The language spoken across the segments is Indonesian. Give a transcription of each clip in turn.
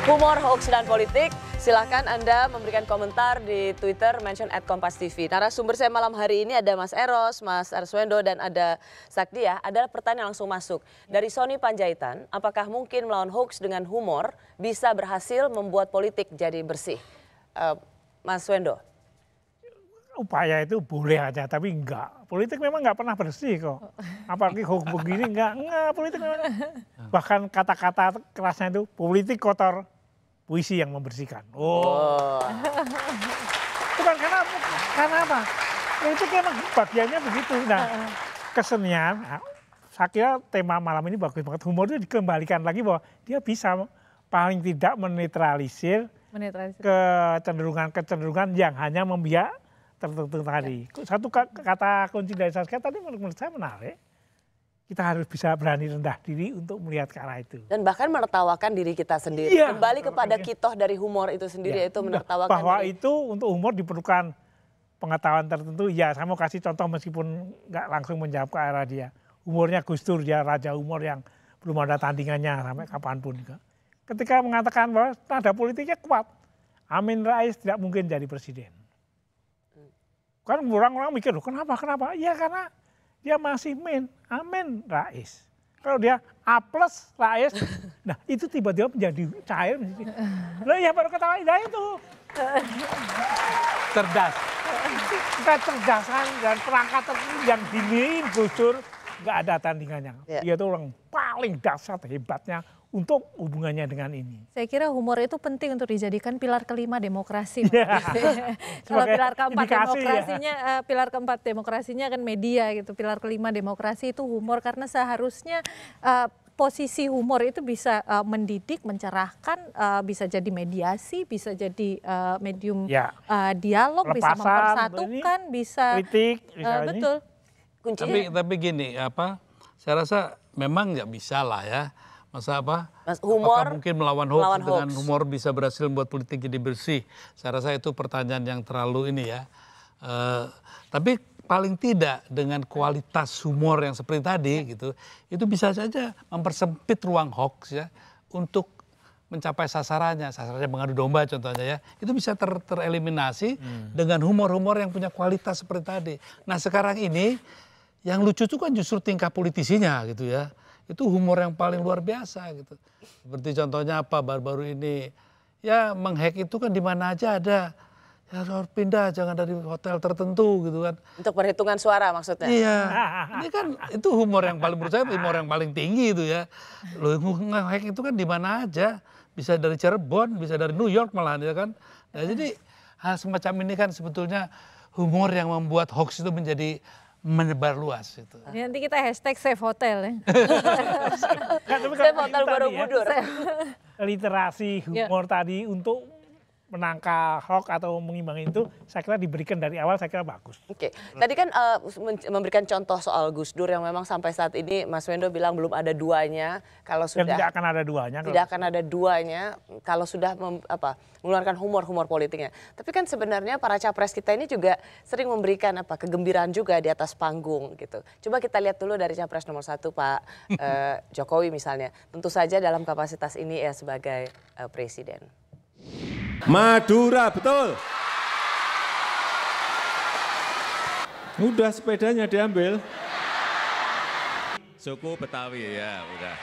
Humor, hoax, dan politik. Silahkan Anda memberikan komentar di Twitter, mention @KompasTV. Narasumber saya malam hari ini ada Mas Eros, Mas Arswendo, dan ada Saktia. Ada pertanyaan langsung masuk. Dari Sony Panjaitan, apakah mungkin melawan hoax dengan humor bisa berhasil membuat politik jadi bersih? Mas Wendo. Upaya itu boleh aja, tapi enggak. Politik memang enggak pernah bersih kok. Apalagi hoax begini enggak politik memang. Bahkan kata-kata kerasnya itu politik kotor, puisi yang membersihkan. Oh. Bukan karena apa? Politik memang bagiannya begitu. Nah, kesenian, saya kira tema malam ini bagus banget. Humor itu dikembalikan lagi bahwa dia bisa paling tidak menetralisir kecenderungan yang hanya membiak tertentu tadi. Satu kata kunci dari Saskia tadi menurut saya menarik. Kita harus bisa berani rendah diri untuk melihat ke arah itu. Dan bahkan menertawakan diri kita sendiri. Ya, kembali kepada kitoh dari humor itu sendiri, yaitu menertawakan bahwa diri. Itu untuk humor diperlukan pengetahuan tertentu. Ya, saya mau kasih contoh meskipun nggak langsung menjawab ke arah dia. Humornya Gus Dur, dia raja humor yang belum ada tandingannya sampai kapanpun. Ketika mengatakan bahwa nada politiknya kuat, Amin Rais tidak mungkin jadi presiden. Kan orang-orang mikir, loh kenapa? Ya karena dia masih Amin Rais. Kalau dia A plus Rais, nah itu tiba-tiba menjadi cair. Lah ya baru ketawa, nah itu. Cerdas. Kecerdasan dan perangkat tertentu yang dimiliki Gus Dur nggak ada tandingannya. Dia itu orang paling dasar hebatnya untuk hubungannya dengan ini. Saya kira humor itu penting untuk dijadikan pilar kelima demokrasi. Kalau pilar keempat demokrasinya, pilar keempat demokrasinya kan media gitu. Pilar kelima demokrasi itu humor, karena seharusnya posisi humor itu bisa mendidik, mencerahkan, bisa jadi mediasi, bisa jadi medium dialog, bisa mempersatukan, bisa kritik, betul. Kuncinya. Tapi gini, saya rasa memang nggak bisa lah ya. Masa humor, apakah mungkin melawan hoax dengan humor bisa berhasil membuat politik jadi bersih? Saya rasa itu pertanyaan yang terlalu ini ya. Tapi paling tidak dengan kualitas humor yang seperti tadi gitu, itu bisa saja mempersempit ruang hoax ya untuk mencapai sasarannya mengadu domba contohnya ya. Itu bisa tereliminasi dengan humor-humor yang punya kualitas seperti tadi. Nah sekarang ini yang lucu itu kan justru tingkah politisinya gitu ya. Itu humor yang paling luar biasa gitu. Seperti contohnya baru-baru ini. Ya menghack itu kan di mana aja ada. Ya harus pindah, jangan dari hotel tertentu gitu kan. Untuk perhitungan suara maksudnya? Iya. Ini kan itu humor yang paling menurut saya humor yang paling tinggi itu ya. Loh nge-hack itu kan di mana aja. Bisa dari Cirebon, bisa dari New York malahan ya kan. Nah, jadi hal semacam ini kan sebetulnya humor yang membuat hoax itu menjadi menyebar luas itu. Nanti kita hashtag save hotel ya. Save hotel Borobudur. Literasi humor tadi untuk menangkal hoax atau mengimbangi itu saya kira diberikan dari awal, saya kira bagus. Oke, tadi kan memberikan contoh soal Gus Dur yang memang sampai saat ini Mas Wendo bilang belum ada duanya. Kalau sudah tidak akan ada duanya. Tidak akan ada duanya kalau sudah mengeluarkan humor politiknya. Tapi kan sebenarnya para capres kita ini juga sering memberikan kegembiraan juga di atas panggung gitu. Coba kita lihat dulu dari capres nomor 1 Pak Jokowi misalnya. Tentu saja dalam kapasitas ini ya sebagai presiden. Madura, betul. Udah sepedanya diambil. Suku Betawi ya, udah.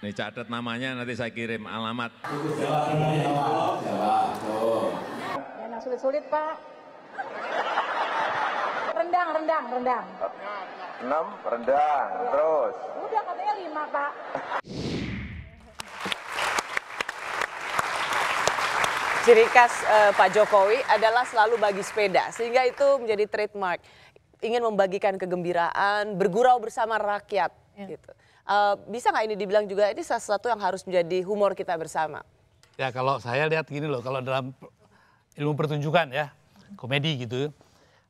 Ini catat namanya, nanti saya kirim alamat. Yang sulit-sulit Pak. Rendang. 6 rendang, terus. Udah katanya 5 Pak. Ciri khas Pak Jokowi adalah selalu bagi sepeda, sehingga itu menjadi trademark. Ingin membagikan kegembiraan, bergurau bersama rakyat. Gitu. Bisa nggak ini dibilang juga ini sesuatu yang harus menjadi humor kita bersama? Ya kalau saya lihat gini loh, kalau dalam ilmu pertunjukan ya, komedi gitu,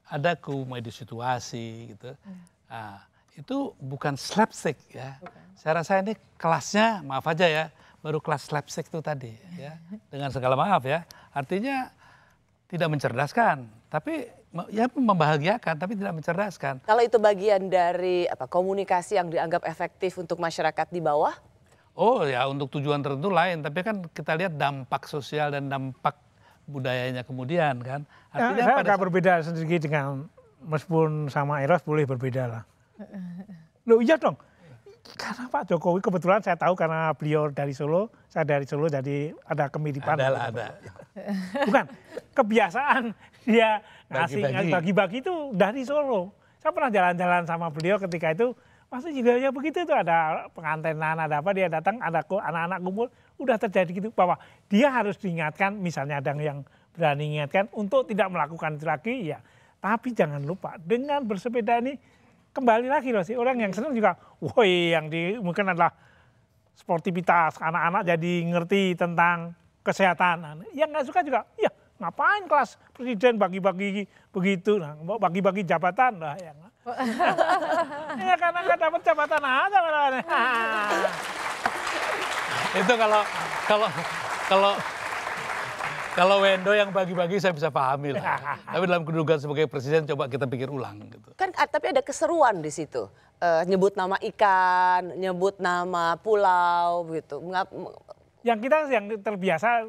ada komedi situasi gitu. Nah, itu bukan slapstick ya. Saya rasa ini kelasnya, maaf aja ya, baru kelas slapstick itu tadi ya, dengan segala maaf ya, artinya tidak mencerdaskan, tapi ya membahagiakan tapi tidak mencerdaskan. Kalau itu bagian dari komunikasi yang dianggap efektif untuk masyarakat di bawah? Oh ya untuk tujuan tertentu lain, tapi kan kita lihat dampak sosial dan dampak budayanya kemudian kan. Artinya saya agak berbeda sedikit dengan meskipun sama Eros boleh berbeda lah. Loh iya dong, karena Pak Jokowi kebetulan saya tahu karena beliau dari Solo, saya dari Solo jadi ada kemiripan. Ada. Bukan, kebiasaan dia ngasih bagi-bagi itu dari Solo. Saya pernah jalan-jalan sama beliau ketika itu, pasti juga ya begitu tuh ada pengantenan, ada apa, dia datang, ada anak-anak kumpul, udah terjadi gitu. Bahwa dia harus diingatkan, misalnya ada yang berani ingatkan untuk tidak melakukan itu lagi, ya. Tapi jangan lupa, dengan bersepeda ini, kembali lagi loh sih, orang yang senang juga, woi yang mungkin adalah sportivitas, anak-anak jadi ngerti tentang kesehatan. Yang nggak suka juga, ya ngapain kelas presiden bagi-bagi begitu, nah, bagi-bagi jabatan lah ya. Ya karena nggak dapat jabatan aja. Itu kalau Wendo yang bagi-bagi saya bisa pahami lah. Tapi dalam kedudukan sebagai presiden coba kita pikir ulang gitu. Kan tapi ada keseruan di situ. Nyebut nama ikan, nyebut nama pulau gitu. Yang kita yang terbiasa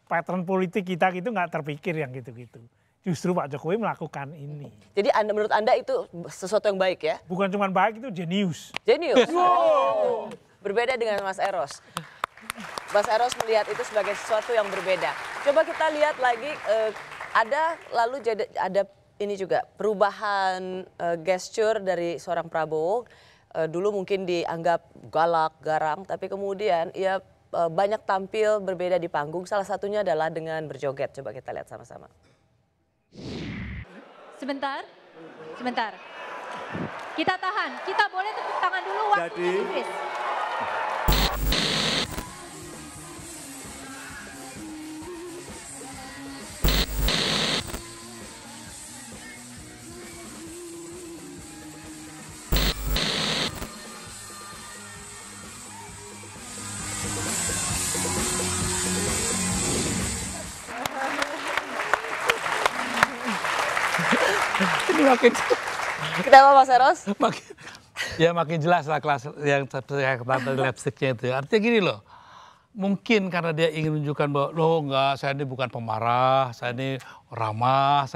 pattern politik kita gitu nggak terpikir yang gitu-gitu. Justru Pak Jokowi melakukan ini. Jadi menurut Anda itu sesuatu yang baik ya? Bukan cuma baik, itu jenius. Jenius? Oh. Berbeda dengan Mas Eros. Mas Eros melihat itu sebagai sesuatu yang berbeda. Coba kita lihat lagi, ada ini juga perubahan gesture dari seorang Prabowo. Dulu mungkin dianggap galak, garang, tapi kemudian ia banyak tampil berbeda di panggung. Salah satunya adalah dengan berjoget. Coba kita lihat sama-sama. Sebentar. Kita tahan. Kita boleh tepuk tangan dulu waktunya Idris. Ini makin Kenapa Mas Eros? makin jelas lah kelas yang saya katakan lipsticknya itu. Artinya gini loh, mungkin karena dia ingin menunjukkan bahwa loh enggak, saya ini bukan pemarah, saya ini ramah,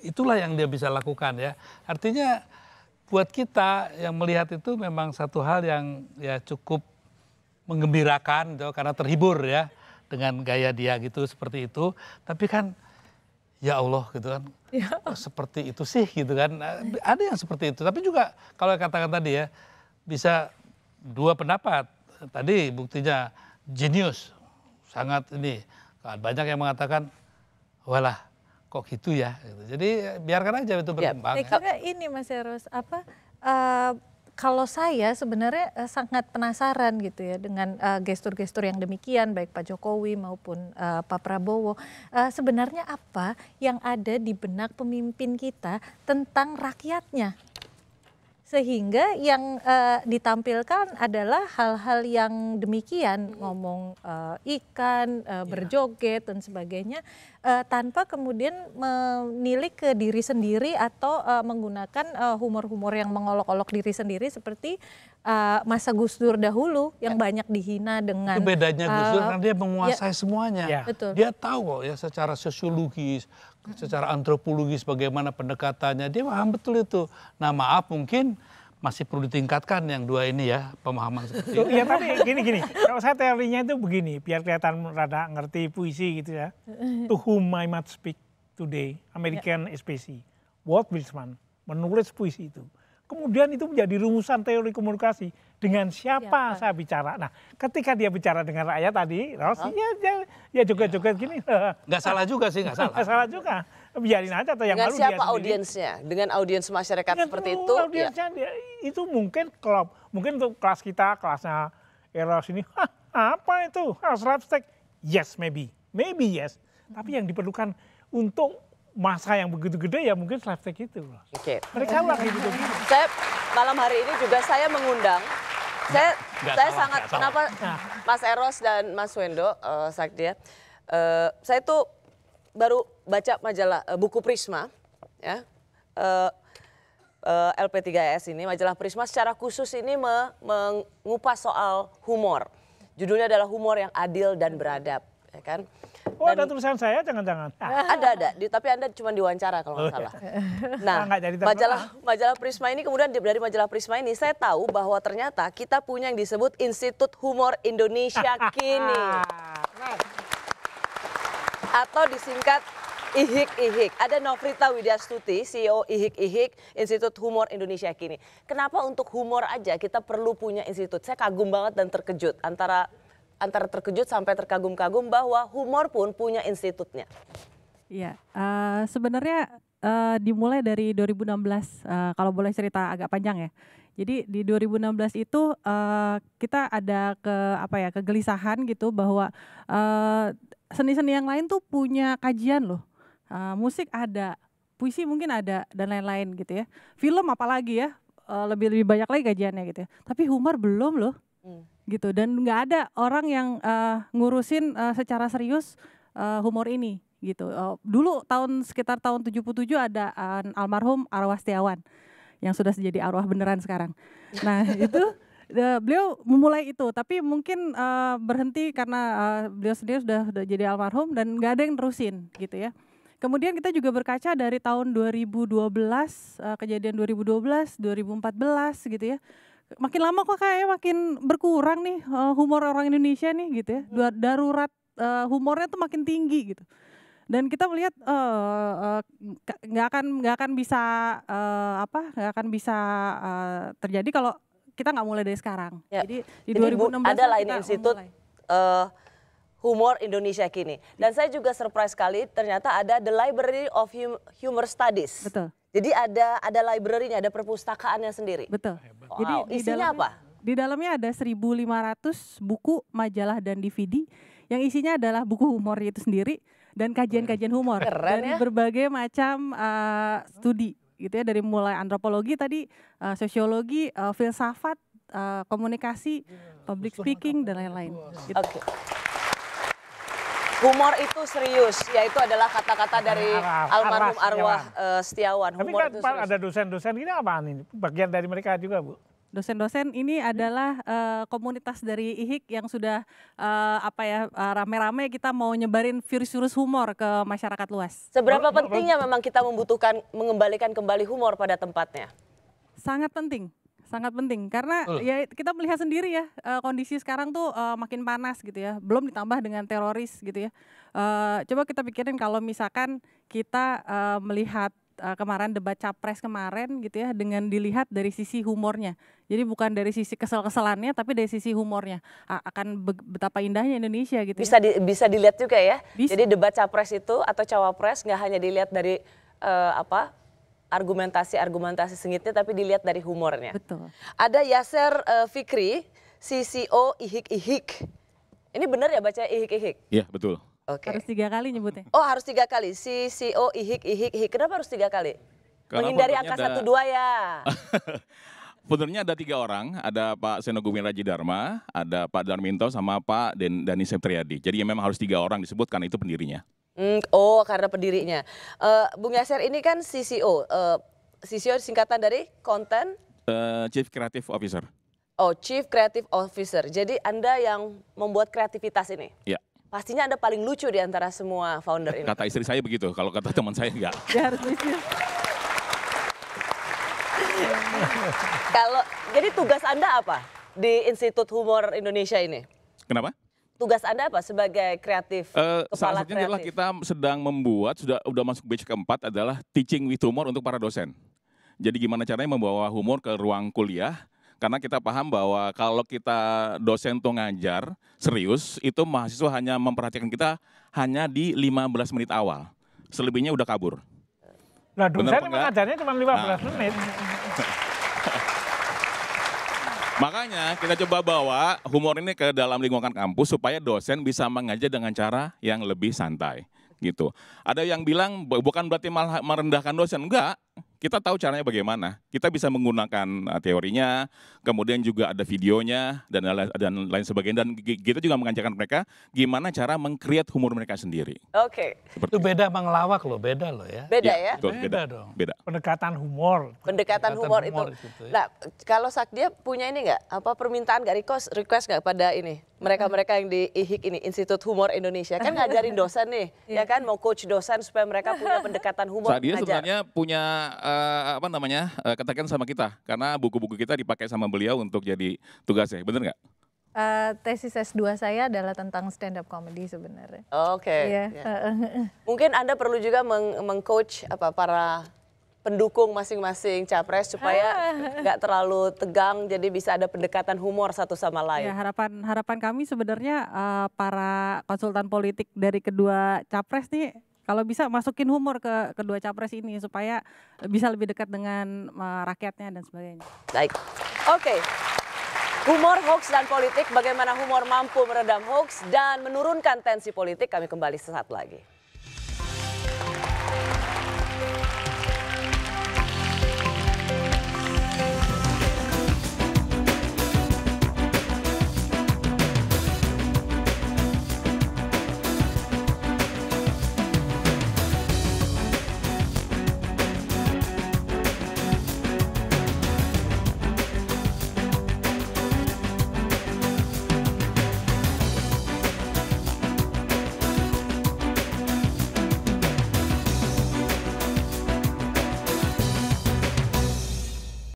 itulah yang dia bisa lakukan ya. Artinya buat kita yang melihat itu memang satu hal yang ya cukup menggembirakan gitu, karena terhibur ya dengan gaya dia gitu seperti itu. Tapi kan ya Allah gitu kan, seperti itu sih gitu kan. Ada yang seperti itu, tapi juga kalau katakan tadi ya, bisa dua pendapat. Tadi buktinya jenius, sangat ini. Banyak yang mengatakan, walah kok gitu ya. Jadi biarkan aja itu berkembang. Saya kira ini Mas Eros, kalau saya sebenarnya sangat penasaran gitu ya dengan gestur-gestur yang demikian baik Pak Jokowi maupun Pak Prabowo. Sebenarnya apa yang ada di benak pemimpin kita tentang rakyatnya? Sehingga yang ditampilkan adalah hal-hal yang demikian, ngomong ikan, berjoget dan sebagainya, tanpa kemudian menilik ke diri sendiri atau menggunakan humor-humor yang mengolok-olok diri sendiri seperti masa Gus Dur dahulu yang banyak dihina dengan. Itu bedanya Gus Dur karena dia menguasai semuanya. Ya. Betul. Dia tahu kok ya secara sosiologis, secara antropologis bagaimana pendekatannya. Dia paham betul itu. Nah maaf mungkin masih perlu ditingkatkan yang dua ini ya, pemahaman seperti itu. Iya tapi gini, kalau saya teorinya itu begini, biar kelihatan rada ngerti puisi gitu ya. To whom I must speak today, American Especially, Walt Whitman menulis puisi itu. Kemudian itu menjadi rumusan teori komunikasi. Dengan siapa saya bicara. Nah ketika dia bicara dengan rakyat tadi, ya joget-joget gini. Nggak salah juga sih, nggak salah. Nggak salah juga. Biarin aja atau yang Dengan malu siapa dia audiensnya? Dengan audiens masyarakat seperti itu? Audiensnya itu mungkin kalau mungkin untuk kelas kita, kelasnya Eros ini, apa itu? Slapstick? Yes, maybe yes. Tapi yang diperlukan untuk masa yang begitu gede ya mungkin slapstick itu. Oke. Mereka lagi gitu. Saya malam hari ini juga saya mengundang. Saya sangat kenapa Mas Eros dan Mas Wendo Sakdia. Saya tuh baru baca majalah buku Prisma ya. LP3S ini, majalah Prisma secara khusus ini mengupas soal humor. Judulnya adalah humor yang adil dan beradab, ya kan? Oh, ada tulisan saya jangan-jangan. Ada, tapi Anda cuma diwawancara kalau nggak salah. Nah, majalah Prisma ini kemudian dari majalah Prisma ini saya tahu bahwa ternyata kita punya yang disebut Institut Humor Indonesia Kini. Atau disingkat IHIK. Ada Nofrita Widyastuti, CEO IHIK, Institut Humor Indonesia Kini. Kenapa untuk humor aja kita perlu punya institut? Saya kagum banget dan terkejut. Antara terkejut sampai terkagum-kagum bahwa humor pun punya institutnya. Iya, sebenarnya dimulai dari 2016, kalau boleh cerita agak panjang ya. Jadi di 2016 itu kita ada kegelisahan gitu bahwa seni-seni yang lain tuh punya kajian loh. Musik ada, puisi mungkin ada dan lain-lain gitu ya. Film apalagi ya, lebih banyak lagi kajiannya gitu ya. Tapi humor belum loh. Gitu, dan nggak ada orang yang ngurusin secara serius humor ini gitu. Dulu sekitar tahun 77 ada almarhum Arwah Setiawan yang sudah jadi arwah beneran sekarang. Nah itu beliau memulai itu, tapi mungkin berhenti karena beliau sendiri sudah jadi almarhum dan nggak ada yang terusin gitu ya. Kemudian kita juga berkaca dari tahun 2012, kejadian 2012, 2014 gitu ya. Makin lama kok kayaknya makin berkurang nih humor orang Indonesia nih gitu ya. Darurat humornya tuh makin tinggi gitu. Dan kita melihat nggak akan bisa terjadi kalau kita nggak mulai dari sekarang. Ya. Jadi di 2016 adalah ini Institut Humor Indonesia Kini. Dan saya juga surprise sekali ternyata ada The Library of Humor Studies. Betul. Jadi ada library-nya, ada perpustakaannya sendiri. Betul. Wow. Jadi isinya apa? Di dalamnya ada 1.500 buku, majalah dan DVD yang isinya adalah buku humor itu sendiri dan kajian-kajian humor. Keren dari ya? berbagai macam studi gitu ya, dari mulai antropologi tadi, sosiologi, filsafat, komunikasi, public speaking dan lain-lain. Gitu. Oke. Humor itu serius, yaitu adalah kata-kata dari almarhum Arwah Setiawan. Tapi Humor kan itu serius. ada dosen-dosen ini apaan ini? Bagian dari mereka juga, Bu? Dosen-dosen ini adalah komunitas dari IHIK yang sudah rame-rame kita mau nyebarin virus-virus humor ke masyarakat luas. Seberapa pentingnya memang kita membutuhkan mengembalikan kembali humor pada tempatnya? Sangat penting karena ya kita melihat sendiri ya kondisi sekarang tuh makin panas gitu ya, belum ditambah dengan teroris gitu ya. Coba kita pikirin kalau misalkan kita melihat kemarin debat capres kemarin gitu ya, dengan dilihat dari sisi humornya. Jadi bukan dari sisi kesel-keselannya tapi dari sisi humornya. Akan betapa indahnya Indonesia gitu ya. Bisa dilihat juga ya. Bisa. Jadi debat capres itu atau cawapres nggak hanya dilihat dari argumentasi sengitnya tapi dilihat dari humornya. Betul. Ada Yasser Fikri, CCO IHIK. Ini benar ya baca IHIK? Iya, betul. Oke. Harus 3 kali nyebutnya. Oh, harus 3 kali. CCO IHIK. Kenapa harus 3 kali? Karena menghindari angka 1, 2 ya. Foundernya ada 3 orang, ada Pak Seno Gumilarji Dharma, ada Pak Darminto, sama Pak Dani Septriadi. Jadi ya memang harus 3 orang disebutkan, itu pendirinya. Karena pendirinya. Bung Yasser ini kan CCO. CCO singkatan dari Content? Chief Creative Officer. Oh, Chief Creative Officer. Jadi Anda yang membuat kreativitas ini? Iya. Pastinya Anda paling lucu di antara semua founder ini. Kata istri saya begitu, kalau kata teman saya enggak. Ya harus lucu. Jadi tugas Anda apa di Institut Humor Indonesia ini? Kenapa? Tugas Anda apa sebagai kreatif, Salah kepala satunya adalah kreatif? kita sedang membuat, sudah masuk batch keempat adalah teaching with humor untuk para dosen. Jadi gimana caranya membawa humor ke ruang kuliah, karena kita paham bahwa kalau kita dosen tuh ngajar serius, itu mahasiswa hanya memperhatikan kita hanya di 15 menit awal. Selebihnya udah kabur. Nah, dosen mengajarnya cuma 15 menit. Makanya kita coba bawa humor ini ke dalam lingkungan kampus supaya dosen bisa mengajar dengan cara yang lebih santai gitu. Ada yang bilang bukan berarti malah merendahkan dosen, enggak. kita tahu caranya bagaimana. Kita bisa menggunakan teorinya, kemudian juga ada videonya dan lain sebagainya. Dan kita juga mengajarkan mereka gimana cara meng-create humor mereka sendiri. Oke. Itu beda sama ngelawak loh, beda loh ya. Beda ya? Betul, Beda dong. Beda. Pendekatan humor. Pendekatan humor itu. Ya. Nah, kalau Sakdia punya ini nggak? Apa permintaan nggak request nggak pada ini? Mereka-mereka yang di IHIK ini, Institut Humor Indonesia, kan ngajarin dosen nih, ya kan, mau coach dosen supaya mereka punya pendekatan humor. Dia sebenarnya punya katakan sama kita, karena buku-buku kita dipakai sama beliau untuk jadi tugasnya, bener nggak? Tesis S2 saya adalah tentang stand up comedy sebenarnya. Oke. Iya. Mungkin Anda perlu juga meng-coach para pendukung masing-masing capres supaya nggak terlalu tegang, jadi bisa ada pendekatan humor satu sama lain. Ya, harapan kami sebenarnya para konsultan politik dari kedua capres nih kalau bisa masukin humor ke kedua capres ini supaya bisa lebih dekat dengan rakyatnya dan sebagainya. Baik, oke. Humor, hoax, dan politik, bagaimana humor mampu meredam hoax dan menurunkan tensi politik, kami kembali sesaat lagi.